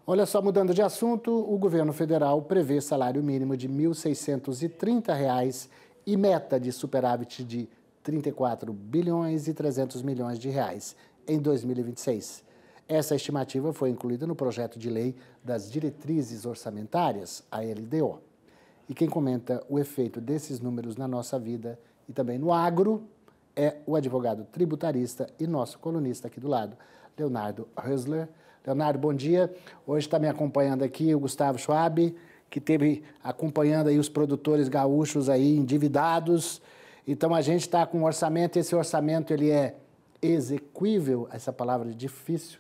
Olha só, mudando de assunto, o governo federal prevê salário mínimo de R$ 1.630 e meta de superávit de 34 bilhões e 300 milhões de reais em 2026. Essa estimativa foi incluída no projeto de lei das diretrizes orçamentárias, a LDO. E quem comenta o efeito desses números na nossa vida e também no agro é o advogado tributarista e nosso colunista aqui do lado, Leonardo Hösler. Leonardo, bom dia. Hoje está me acompanhando aqui o Gustavo Schwab, que esteve acompanhando aí os produtores gaúchos aí endividados. Então a gente está com um orçamento, esse orçamento ele é exequível, essa palavra é difícil.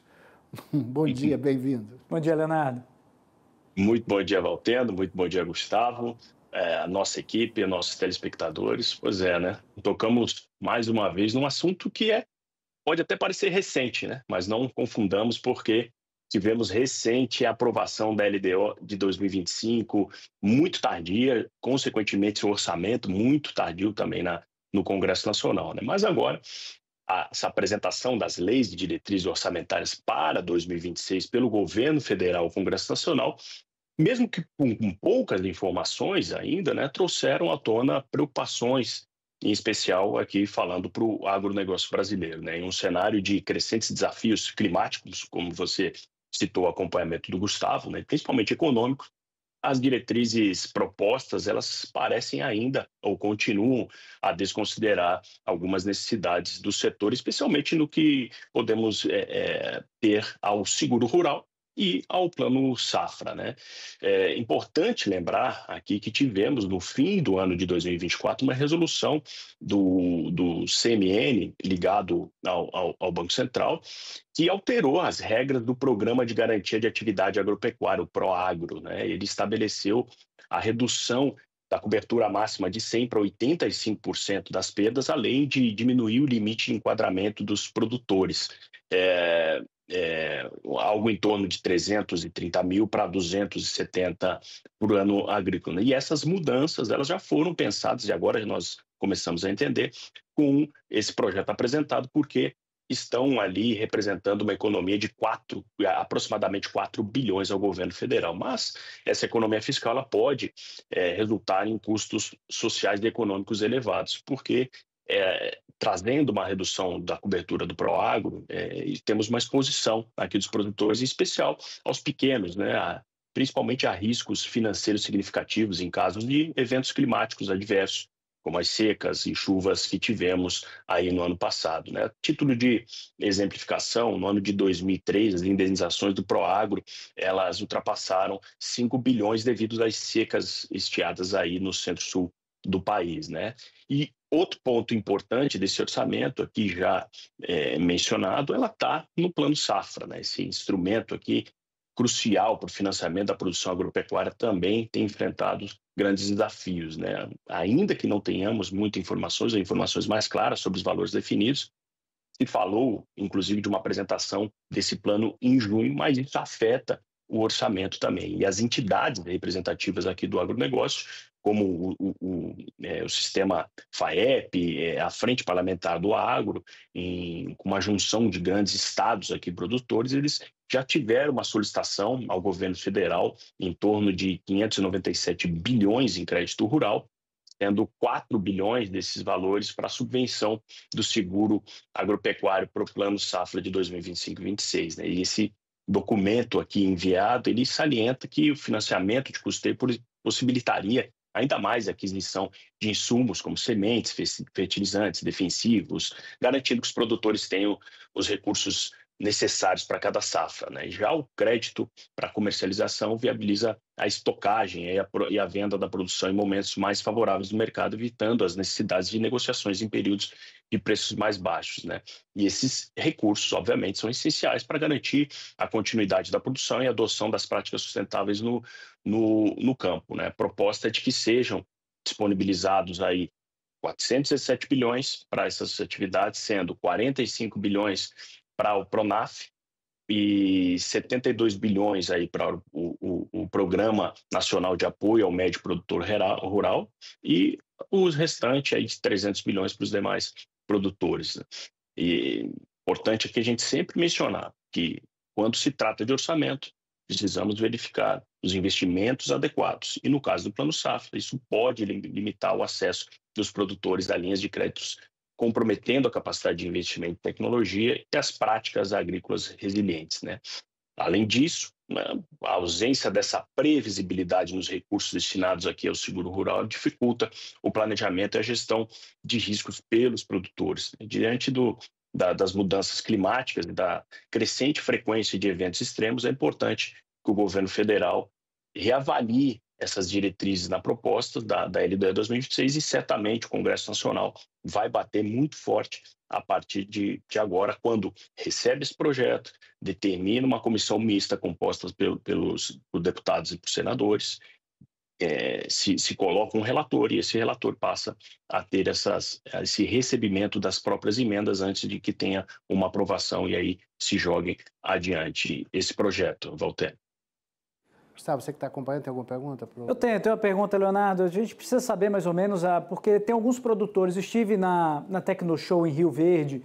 Bom dia, bem-vindo. Bom dia, Leonardo. Muito bom dia, Valtendo. Muito bom dia, Gustavo. A nossa equipe, nossos telespectadores. Pois é, né? Tocamos mais uma vez num assunto que pode até parecer recente, né? Mas não confundamos porque tivemos recente a aprovação da LDO de 2025, muito tardia, consequentemente o orçamento muito tardio também no Congresso Nacional, né? Mas agora, essa apresentação das leis de diretrizes orçamentárias para 2026 pelo governo federal ao Congresso Nacional, mesmo que com poucas informações ainda, né, trouxeram à tona preocupações, em especial aqui falando para o agronegócio brasileiro, né, em um cenário de crescentes desafios climáticos, como você citou o acompanhamento do Gustavo, né, principalmente econômicos. As diretrizes propostas, elas parecem ainda ou continuam a desconsiderar algumas necessidades do setor, especialmente no que podemos ter ao seguro rural e ao plano safra, né? É importante lembrar aqui que tivemos, no fim do ano de 2024, uma resolução do CMN ligado ao Banco Central, que alterou as regras do Programa de Garantia de Atividade Agropecuária, o PROAGRO, né? Ele estabeleceu a redução da cobertura máxima de 100% para 85% das perdas, além de diminuir o limite de enquadramento dos produtores. Algo em torno de 330 mil para 270 por ano agrícola. E essas mudanças elas já foram pensadas, e agora nós começamos a entender, com esse projeto apresentado, porque estão ali representando uma economia de aproximadamente 4 bilhões ao governo federal. Mas essa economia fiscal ela pode resultar em custos sociais e econômicos elevados, porque trazendo uma redução da cobertura do Proagro, temos uma exposição aqui dos produtores, em especial aos pequenos, né, principalmente a riscos financeiros significativos em casos de eventos climáticos adversos, como as secas e chuvas que tivemos aí no ano passado, né? Título de exemplificação, no ano de 2003, as indenizações do Proagro, elas ultrapassaram 5 bilhões devido às secas estiadas aí no centro-sul do país, né? E outro ponto importante desse orçamento aqui já mencionado, ela está no Plano Safra, né? Esse instrumento aqui crucial para o financiamento da produção agropecuária também tem enfrentado grandes desafios, né? Ainda que não tenhamos muitas informações, ou informações mais claras sobre os valores definidos, se falou, inclusive, de uma apresentação desse plano em junho, mas isso afeta o orçamento também. E as entidades representativas aqui do agronegócio, como o sistema FAEP, a Frente Parlamentar do Agro, com uma junção de grandes estados aqui produtores, eles já tiveram uma solicitação ao governo federal em torno de 597 bilhões em crédito rural, tendo 4 bilhões desses valores para a subvenção do seguro agropecuário para o Plano Safra de 2025-26. Né? E esse documento aqui enviado, ele salienta que o financiamento de custeio possibilitaria ainda mais a aquisição de insumos como sementes, fertilizantes, defensivos, garantindo que os produtores tenham os recursos necessários para cada safra, né? Já o crédito para comercialização viabiliza a estocagem e a venda da produção em momentos mais favoráveis do mercado, evitando as necessidades de negociações em períodos de preços mais baixos, né? E esses recursos, obviamente, são essenciais para garantir a continuidade da produção e a adoção das práticas sustentáveis no campo, né? A proposta é de que sejam disponibilizados aí 417 bilhões para essas atividades, sendo 45 bilhões para o PRONAF e 72 bilhões aí para o Programa Nacional de Apoio ao Médio Produtor Rural e os restantes aí de 300 bilhões para os demais produtores. Né? E importante é que a gente sempre mencionar que quando se trata de orçamento, precisamos verificar os investimentos adequados. E no caso do Plano Safra, isso pode limitar o acesso dos produtores a linhas de créditos, comprometendo a capacidade de investimento em tecnologia e as práticas agrícolas resilientes, né? Além disso, né, a ausência dessa previsibilidade nos recursos destinados aqui ao seguro rural dificulta o planejamento e a gestão de riscos pelos produtores. Diante das mudanças climáticas e da crescente frequência de eventos extremos, é importante que o governo federal reavalie essas diretrizes na proposta da LDO 2026 e certamente o Congresso Nacional vai bater muito forte a partir de agora, quando recebe esse projeto, determina uma comissão mista composta por deputados e por senadores, se coloca um relator e esse relator passa a ter esse recebimento das próprias emendas antes de que tenha uma aprovação e aí se jogue adiante esse projeto, Valter. Gustavo, você que está acompanhando, tem alguma pergunta? Eu tenho uma pergunta, Leonardo. A gente precisa saber mais ou menos, porque tem alguns produtores. Eu estive na Tecnoshow em Rio Verde,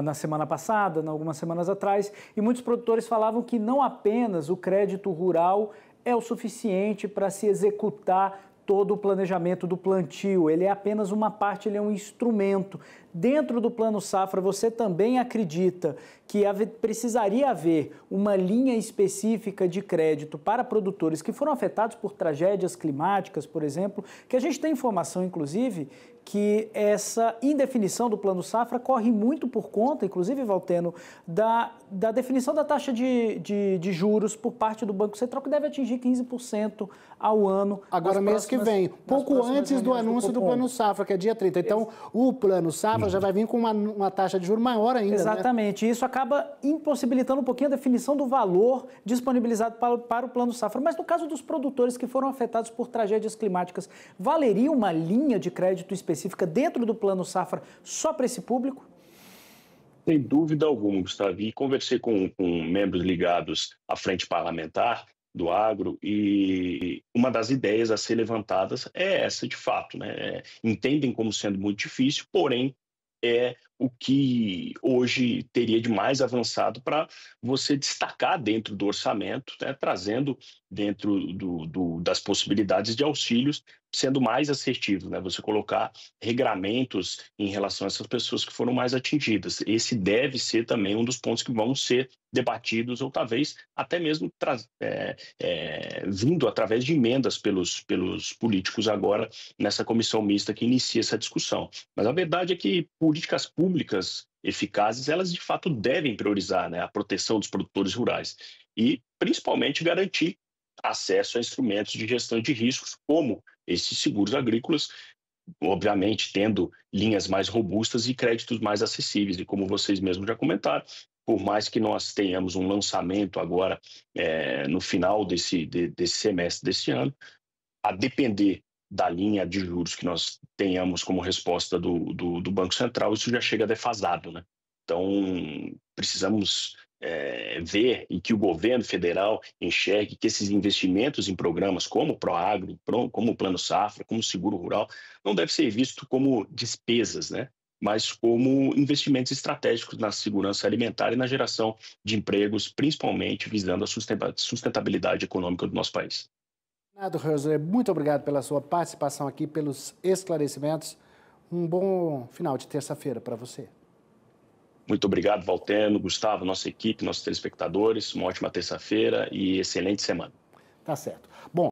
na semana passada, algumas semanas atrás, e muitos produtores falavam que não apenas o crédito rural é o suficiente para se executar todo o planejamento do plantio. Ele é apenas uma parte, ele é um instrumento. Dentro do Plano Safra, você também acredita que precisaria haver uma linha específica de crédito para produtores que foram afetados por tragédias climáticas, por exemplo, que a gente tem informação, inclusive, que essa indefinição do Plano Safra corre muito por conta, inclusive, Valteno, da definição da taxa de juros por parte do Banco Central, que deve atingir 15% ao ano. Agora, mês que vem, pouco antes do anúncio do Plano Safra, que é dia 30. Então, o Plano Safra já vai vir com uma taxa de juros maior ainda, exatamente. Né? Isso acaba impossibilitando um pouquinho a definição do valor disponibilizado para o Plano Safra. Mas no caso dos produtores que foram afetados por tragédias climáticas, valeria uma linha de crédito específica dentro do Plano Safra só para esse público? Sem dúvida alguma, Gustavo. E conversei com membros ligados à frente parlamentar do agro e uma das ideias a ser levantadas é essa, de fato, né? Entendem como sendo muito difícil, porém é o que hoje teria de mais avançado para você destacar dentro do orçamento, né, trazendo dentro das possibilidades de auxílios, sendo mais assertivo, né, você colocar regramentos em relação a essas pessoas que foram mais atingidas. Esse deve ser também um dos pontos que vão ser debatidos ou talvez até mesmo vindo através de emendas pelos políticos agora nessa comissão mista que inicia essa discussão. Mas a verdade é que políticas públicas eficazes, elas de fato devem priorizar, né, a proteção dos produtores rurais e principalmente garantir acesso a instrumentos de gestão de riscos, como esses seguros agrícolas, obviamente tendo linhas mais robustas e créditos mais acessíveis. E como vocês mesmos já comentaram, por mais que nós tenhamos um lançamento agora no final desse semestre desse ano, a depender da linha de juros que nós tenhamos como resposta do Banco Central, isso já chega defasado, né? Então, precisamos ver e que o governo federal enxergue que esses investimentos em programas como o Proagro, como o Plano Safra, como o Seguro Rural, não deve ser visto como despesas, né? Mas como investimentos estratégicos na segurança alimentar e na geração de empregos, principalmente visando a sustentabilidade econômica do nosso país. Leonardo Hölzler, muito obrigado pela sua participação aqui, pelos esclarecimentos. Um bom final de terça-feira para você. Muito obrigado, Valteno, Gustavo, nossa equipe, nossos telespectadores. Uma ótima terça-feira e excelente semana. Tá certo. Bom.